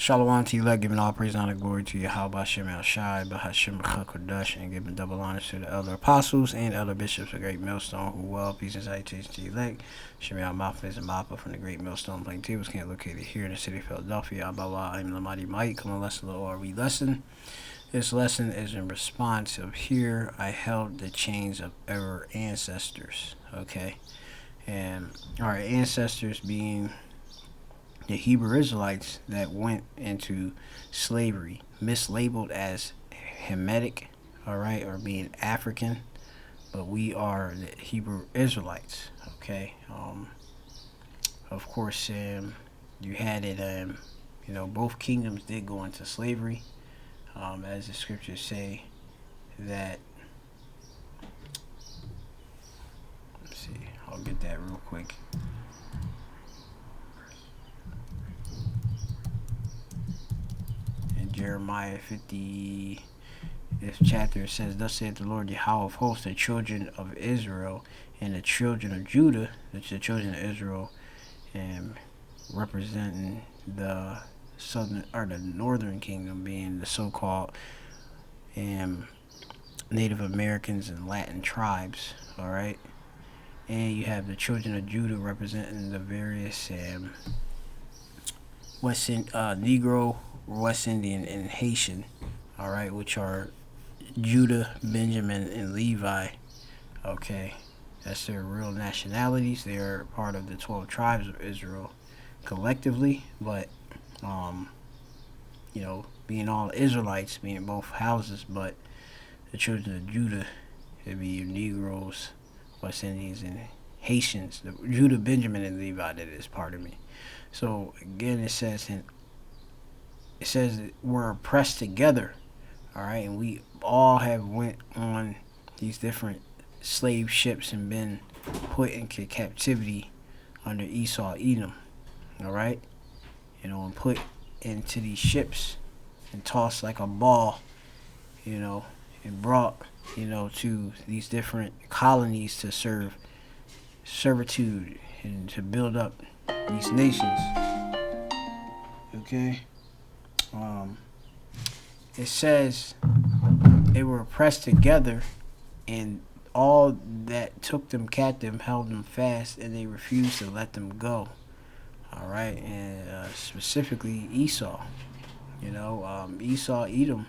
Shalom to you, let giving all praise and honor glory to Yahweh Shem El Shai, Bahashim Kodash, and giving double honors to the elder apostles and elder bishops of Great Millstone, who well, peace and salutations to you, elect. Shemel Mafis and Mappa from the Great Millstone Plaintables, camp located here in the city of Philadelphia. Abawa, I'm the mighty Mike. Come on, lesson or read lesson. This lesson is in response of here I held the chains of our ancestors. Okay, and our ancestors being the Hebrew Israelites that went into slavery, mislabeled as Hamitic, all right, or being African, but we are the Hebrew Israelites, okay. Of course, you had it, both kingdoms did go into slavery, as the scriptures say that. Let's see, I'll get that real quick. Jeremiah 50, this chapter, it says, "Thus saith the Lord Yahweh of hosts, the children of Israel and the children of Judah," that's the children of Israel, and representing the southern or the northern kingdom, being the so-called Native Americans and Latin tribes. All right, and you have the children of Judah representing the various Negro, West Indian, and Haitian, all right, which are Judah, Benjamin, and Levi. Okay, that's their real nationalities. They are part of the 12 tribes of Israel collectively, but being all Israelites, being both houses, but the children of Judah, it'd be your Negroes, West Indians, and Haitians. The Judah, Benjamin, and Levi, that is part of me. So again, it says that we're oppressed together, all right, and we all have went on these different slave ships and been put into captivity under Esau, Edom, all right, and put into these ships and tossed like a ball, and brought, to these different colonies to serve servitude and to build up these nations. Okay. It says they were oppressed together, and all that took them captive held them fast, and they refused to let them go. All right, and specifically Esau. Esau, Edom.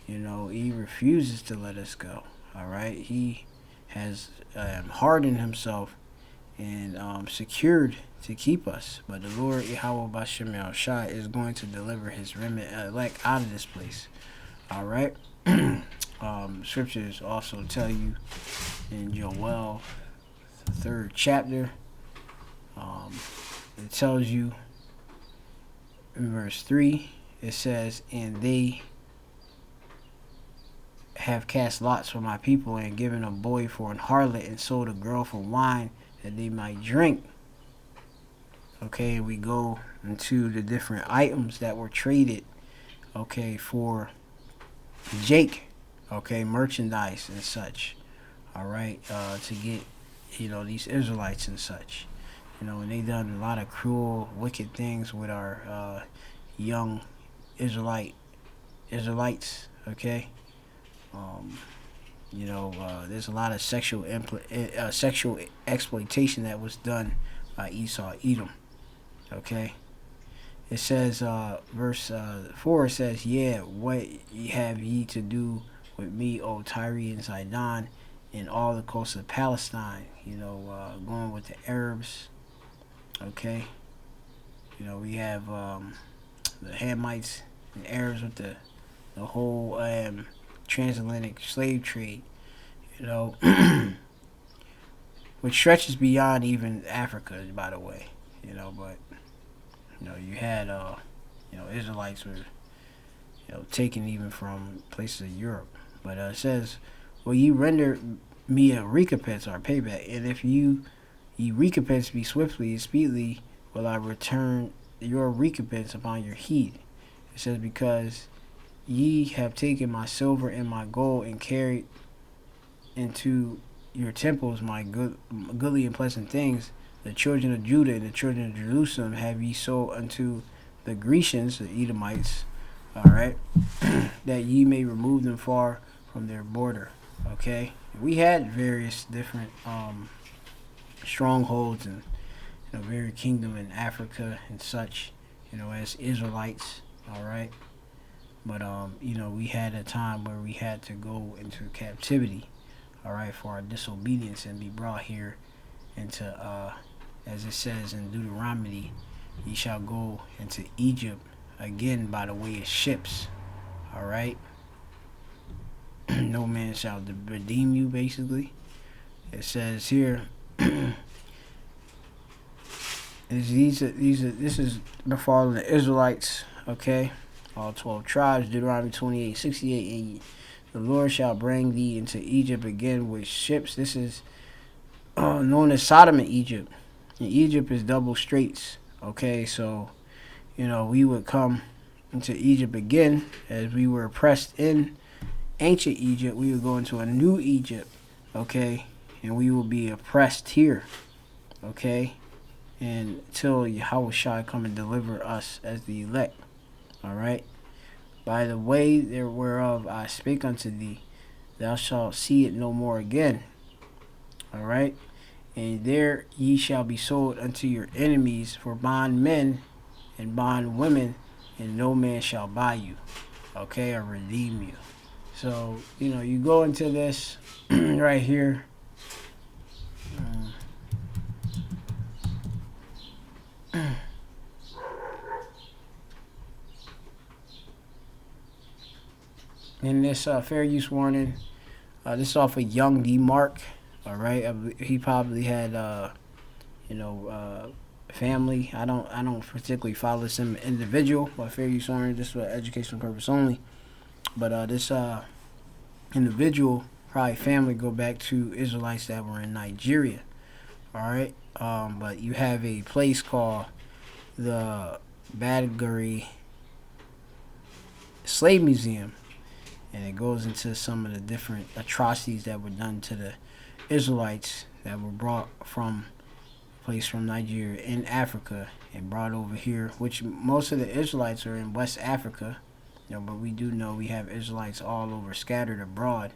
He refuses to let us go. All right, he has hardened himself and secured to keep us, but the Lord Yahweh Bashem El Shai is going to deliver his remnant elect out of this place. All right. Scriptures also tell you in Joel, the 3rd chapter, it tells you in verse 3, it says, "And they have cast lots for my people, and given a boy for an harlot, and sold a girl for wine, that they might drink." Okay, we go into the different items that were traded, okay, for Jake, okay, merchandise and such, all right, to get, these Israelites and such, and they done a lot of cruel, wicked things with our young Israelites, okay. There's a lot of sexual exploitation that was done by Esau, Edom. Okay, it says, verse 4, it says, "Yeah, what have ye to do with me, O Tyre and Zidon, and all the coast of Palestine?" Going with the Arabs. Okay, we have the Hamites and Arabs with the whole transatlantic slave trade, which stretches beyond even Africa, by the way, but you had Israelites were taken even from places of Europe. But it says, "Will ye render me a recompense or payback? And if ye recompense me swiftly and speedily, will I return your recompense upon your heed." It says, "Because ye have taken my silver and my gold, and carried into your temples my goodly and pleasant things, the children of Judah and the children of Jerusalem have ye sold unto the Grecians, the Edomites, all right, that ye may remove them far from their border. Okay, we had various different strongholds and very kingdom in Africa and such, as Israelites, all right. But we had a time where we had to go into captivity, all right, for our disobedience and be brought here into, as it says in Deuteronomy, ye shall go into Egypt again by the way of ships, all right. No man shall redeem you, basically. It says here, this is the fall of the Israelites, okay? All 12 tribes, Deuteronomy 28:68, and the Lord shall bring thee into Egypt again with ships. This is known as Sodom and Egypt. And Egypt is double straits, okay? So, we would come into Egypt again as we were oppressed in ancient Egypt. We would go into a new Egypt, okay? And we will be oppressed here, okay? And until Yahweh shall come and deliver us as the elect. All right. By the way whereof I spake unto thee, thou shalt see it no more again. All right. And there ye shall be sold unto your enemies for bondmen and bondwomen, and no man shall buy you, okay, or redeem you. So, you go into this right here. In this fair use warning, this is off of Young D. Mark. All right, he probably had family. I don't particularly follow this individual, but fair use warning. This is for educational purpose only. But this individual, probably family, go back to Israelites that were in Nigeria. All right, but you have a place called the Badgary Slave Museum. And it goes into some of the different atrocities that were done to the Israelites that were brought from a place from Nigeria in Africa and brought over here, which most of the Israelites are in West Africa, but we do know we have Israelites all over scattered abroad,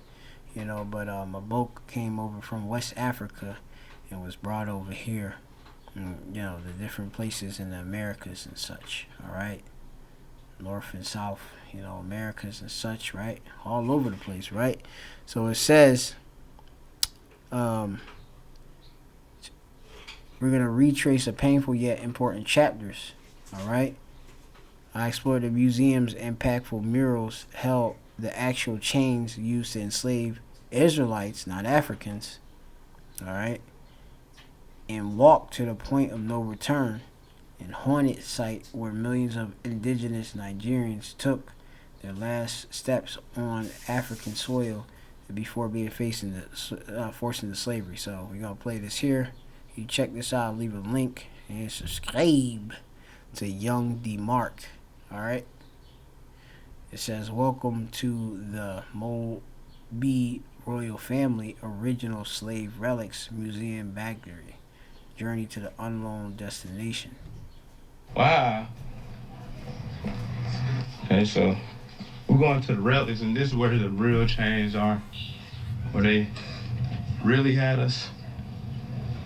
but a boat came over from West Africa and was brought over here, and, the different places in the Americas and such, all right, North and South, Americas and such, right? All over the place, right? So it says, we're going to retrace a painful yet important chapters, all right? I explored the museum's impactful murals held the actual chains used to enslave Israelites, not Africans, all right? And walked to the point of no return, and haunted site where millions of indigenous Nigerians took their last steps on African soil before being forced into slavery. So we're gonna play this here. You check this out. I'll leave a link and subscribe to Young D. Mark. All right. It says, "Welcome to the Mobi Royal Family Original Slave Relics Museum, Badgary. Journey to the unknown destination." Wow. Okay, so we're going to the relics, and this is where the real chains are, where they really had us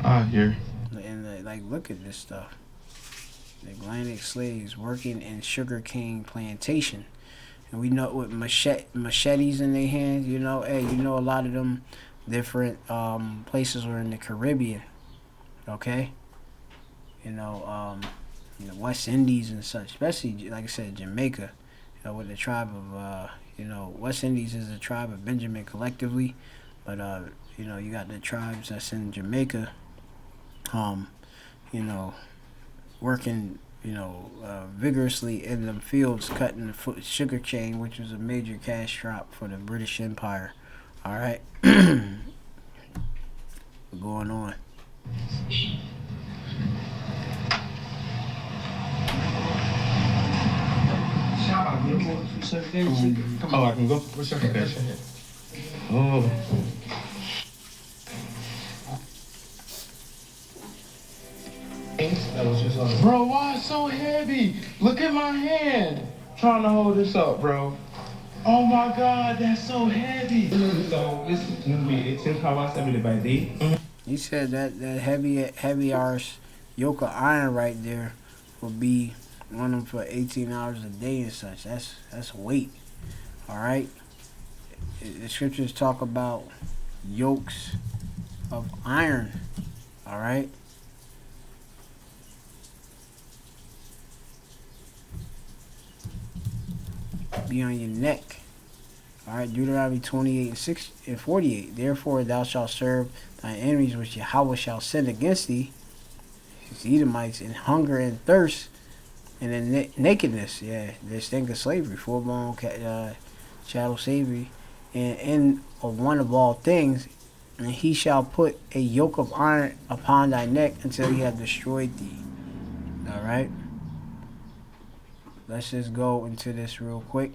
out here. And look at this stuff. The Atlantic slaves working in sugarcane plantation, and we know with machetes in their hands. A lot of them different places were in the Caribbean. Okay. The West Indies and such, especially like I said, Jamaica, with the tribe of West Indies is a tribe of Benjamin collectively, but you got the tribes that's in Jamaica, working vigorously in the fields cutting the sugar cane, which was a major cash crop for the British Empire. All right. Going on. Oh, I can go? What's your confession? Oh. Bro, why so heavy. Look at my hand. Trying to hold this up, bro. Oh my God, that's so heavy. So listen to me. It's 10 hours every day by day. He said that heavy arse yoke of iron right there will be on them for 18 hours a day and such. That's weight. All right. The scriptures talk about yokes of iron. All right. Be on your neck. All right, Deuteronomy 28:6 and 48. Therefore thou shalt serve thy enemies which Yahweh shall send against thee, the Edomites, in hunger and thirst, and in nakedness. Yeah, they stink of slavery, full-blown chattel slavery, and in one of all things, and he shall put a yoke of iron upon thy neck until he have destroyed thee. All right, let's just go into this real quick.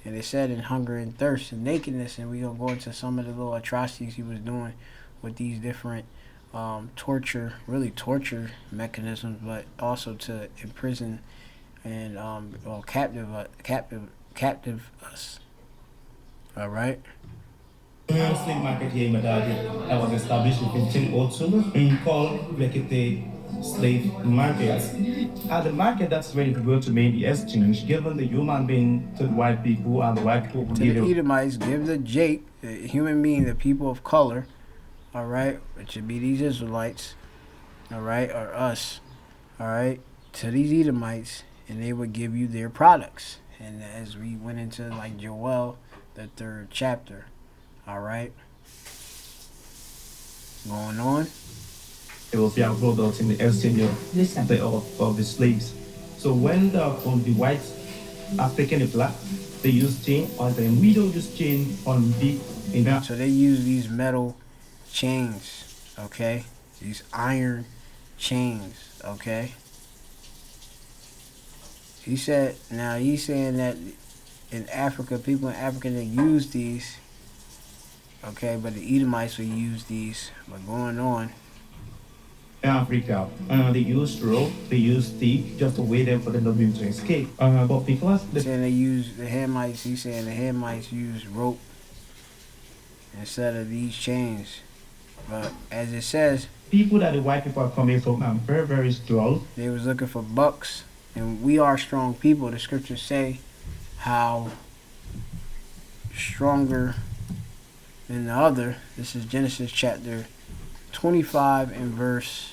And it said in hunger and thirst and nakedness, and we're going to go into some of the little atrocities he was doing with these different torture mechanisms, but also to imprison and captive us. All right. Slave market here in Madrid that was established in 1502 called the slave market. At the market, that's where it were to make the exchange, given the human being to the white people and the white people to the Edomites, give the human being, the people of color, all right, which would be these Israelites, all right, or us, all right, to these Edomites, and they would give you their products. And as we went into like Joel, the 3rd chapter, all right, going on. It was their products in the exchange of the slaves. So when the whites are taking a black, they use chain on them. We don't use chain on big. So they use these metal chains, okay? These iron chains, okay? He said, now he's saying that in Africa, people in Africa, they use these, okay? But the Edomites will use these. But going on. Africa, they use rope, they use stick just to wait them for them to escape. But because he's saying they use the Hamites, he's saying the Hamites use rope instead of these chains. But as it says, people that the white people are coming from are very, very strong. They was looking for bucks, and we are strong people. The scriptures say how stronger than the other. This is Genesis chapter 25 and verse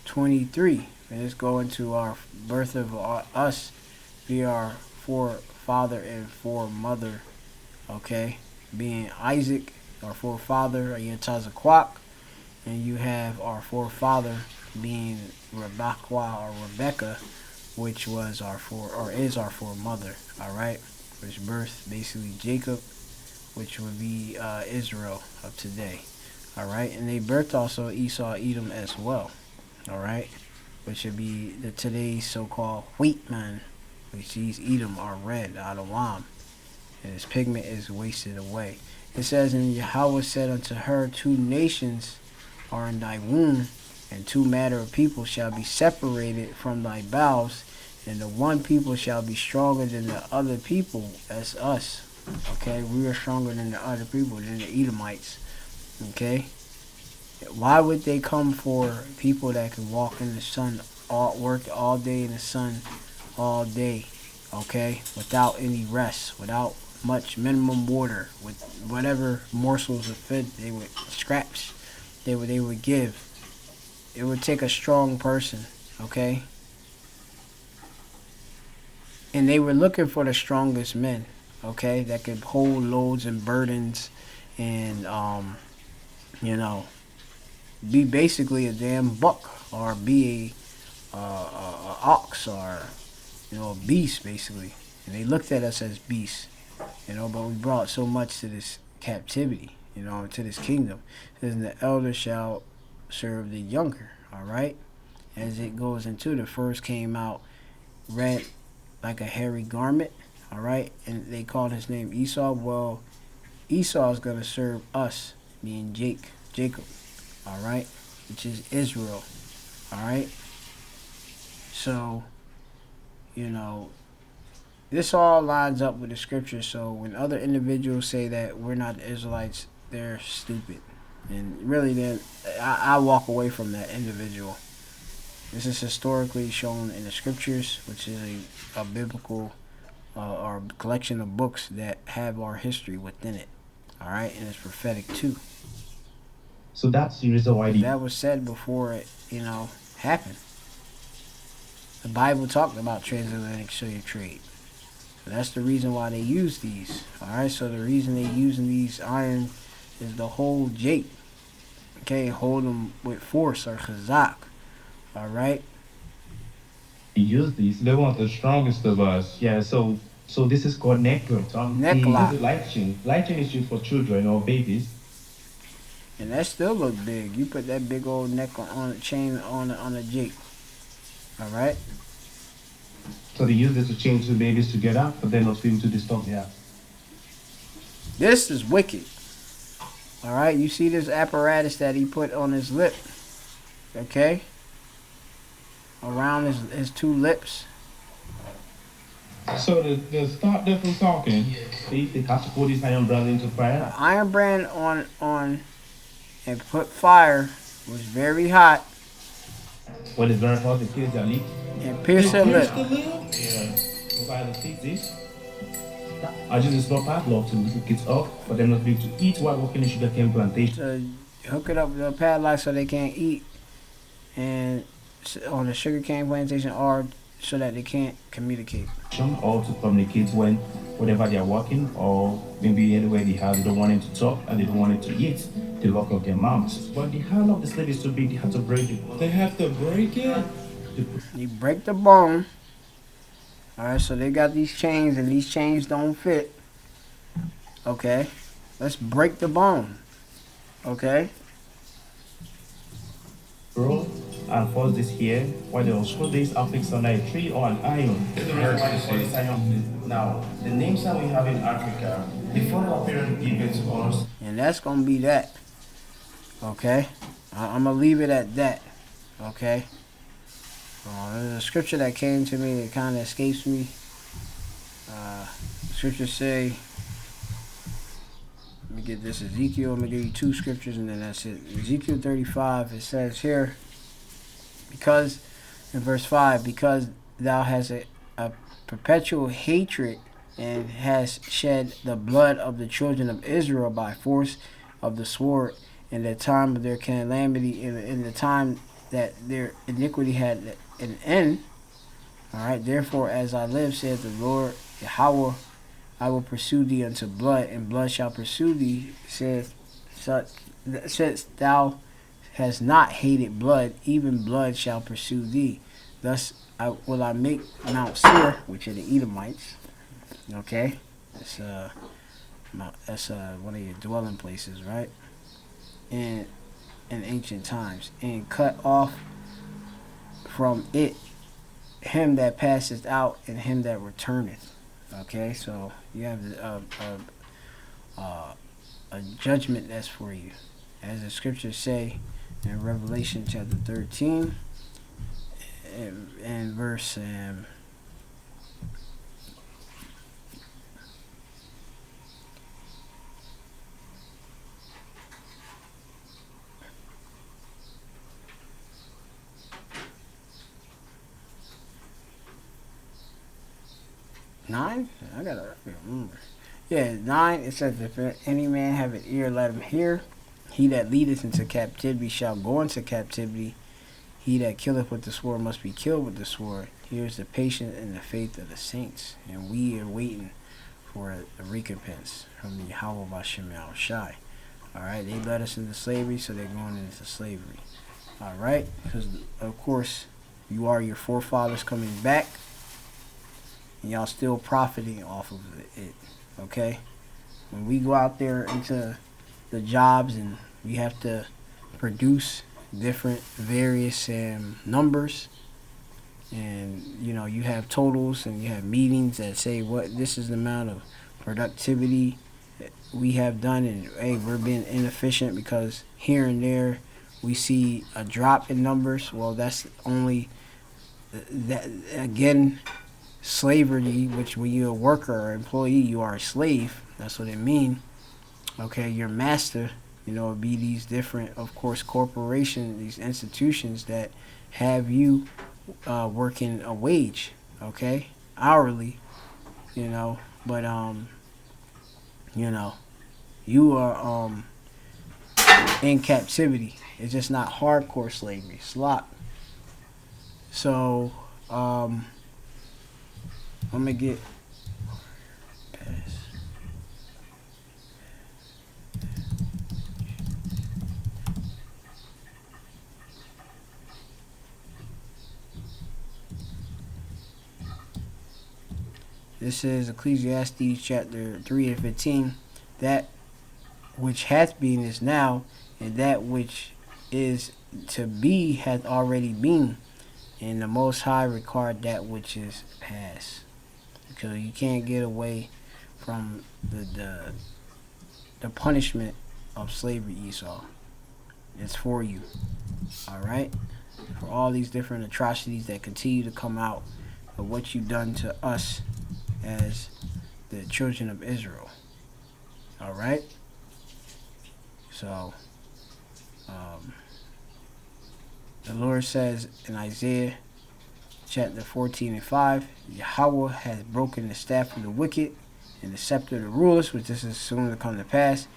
23. And let's go into our birth of us, be our forefather and foremother, okay? Being Isaac, our forefather, Yetazaquak, and you have our forefather being Rebekah or Rebecca, which was is our foremother, all right? Which birthed basically Jacob, which would be Israel of today, all right? And they birthed also Esau, Edom as well, all right? Which would be today's so-called wheat man, which these Edom are red, Adawam, and his pigment is wasted away. It says, and Yahweh said unto her, 2 nations are in thy womb, and 2 matter of people shall be separated from thy bowels, and the one people shall be stronger than the other people. That's us. Okay, we are stronger than the other people, than the Edomites. Okay, why would they come for people that can walk in the sun, work all day in the sun, all day? Okay, without any rest, without much minimum water, with whatever morsels of food they would scraps they would give. It would take a strong person, okay? And they were looking for the strongest men, okay, that could hold loads and burdens, and be basically a damn buck, or be a ox, or a beast basically. And they looked at us as beasts, but we brought so much to this captivity, to this kingdom. It says, the elder shall serve the younger, all right? As it goes into, the first came out red like a hairy garment, all right? And they called his name Esau. Well, Esau is going to serve us, meaning Jacob, all right? Which is Israel, all right? So, you know, this all lines up with the scripture. So when other individuals say that we're not the Israelites, they're stupid. And really, then I walk away from that individual. This is historically shown in the scriptures, which is a biblical or collection of books that have our history within it. All right, and it's prophetic too. So that's the reason why That was said before it, happened. The Bible talked about transatlantic slave trade. So that's the reason why they use these. All right, so the reason they using these iron is the whole jake. Okay, hold them with force or chazak. All right. use these. They want the strongest of us. Yeah, so this is called neck lock. Neck lock. The light chain. Light chain is used for children or babies. And that still look big. You put that big old neck on a chain on a jake. All right. So they use this to chain two babies together, but then not for him to disturb their. This is wicked. All right. You see this apparatus that he put on his lip. Okay. Around his two lips. So to stop them from talking, They have to put this iron brand into fire. Iron brand on and put fire was very hot When it's very hot, the kids are leak. and pierced her lip. Yeah. Provide to fix this. I just install padlock to little kids up for them not to be able to eat while working in sugarcane plantation. To hook it up with a padlock so they can't eat and on the sugarcane plantation or so that they can't communicate. Or to communicate whenever they are working or maybe anywhere they don't want them to talk and they don't want them to eat, they lock up their mouths. But the hand of the slave is too big, they have to break it. they have to break it. You break the bone. Alright, so they got these chains and these chains don't fit. Okay. Let's break the bone. Okay. Bro, and force this here, while they will screw this are fixed under a tree or an iron. This is the reason why they call this iron. Now, the names that we have in Africa, before our parents give it to us. And that's gonna be that. Okay. I'm gonna leave it at that. Okay. There's a scripture that came to me that kind of escapes me. Scriptures say, let me get this Ezekiel. I'm gonna give you two scriptures and then that's it. Ezekiel 35. It says here, because in verse 5, because thou hast a perpetual hatred and has shed the blood of the children of Israel by force of the sword in the time of their calamity, in the time that their iniquity had an end. Alright, therefore as I live, saith the Lord Yahweh, I will pursue thee unto blood, and blood shall pursue thee, saith since thou hast not hated blood, even blood shall pursue thee. Thus will I make Mount Seir, which are the Edomites. Okay, that's one of your dwelling places, right? In ancient times, and cut off from it him that passeth out and him that returneth. Okay, so you have a judgment that's for you, as the scriptures say in Revelation chapter 13 and verse 9. I gotta remember. Yeah, 9. It says, if any man have an ear, let him hear. He that leadeth into captivity shall go into captivity. He that killeth with the sword must be killed with the sword. Here's the patience and the faith of the saints, and we are waiting for a recompense from the Yahweh Bashem Al Shai. Alright, they led us into slavery, so they're going into slavery. Alright, because of course you are your forefathers coming back, and y'all still profiting off of it. Okay, when we go out there into the jobs and we have to produce different various numbers, and you have totals and you have meetings that say what this is the amount of productivity that we have done, and hey, we're being inefficient because here and there we see a drop in numbers. Well, that's only that again, slavery, which when you're a worker or employee, you are a slave. That's what it means. Okay, your master, would be these different, of course, corporations, these institutions that have you working a wage, okay, hourly, but you are in captivity. It's just not hardcore slavery. It's locked. So I'm gonna get past. This is Ecclesiastes chapter 3 and 15. That which hath been is now, and that which is to be hath already been. And the Most High required that which is past. Because you can't get away from the punishment of slavery, Esau. It's for you. Alright? For all these different atrocities that continue to come out of what you've done to us as the children of Israel. Alright? So, the Lord says in Isaiah chapter 14 and 5, Yahweh has broken the staff of the wicked and the scepter of the rulers, which this is soon to come to pass.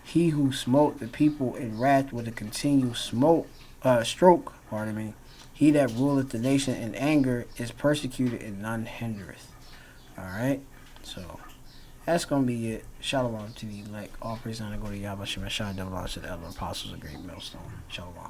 He who smote the people in wrath with a continual stroke, he that ruleth the nation in anger is persecuted and none hindereth. Alright, so that's going to be it. Shalom to the elect. All praise and honor go to Yahweh Shem Shai, double honor to the elder apostles of Great Millstone. Shalom.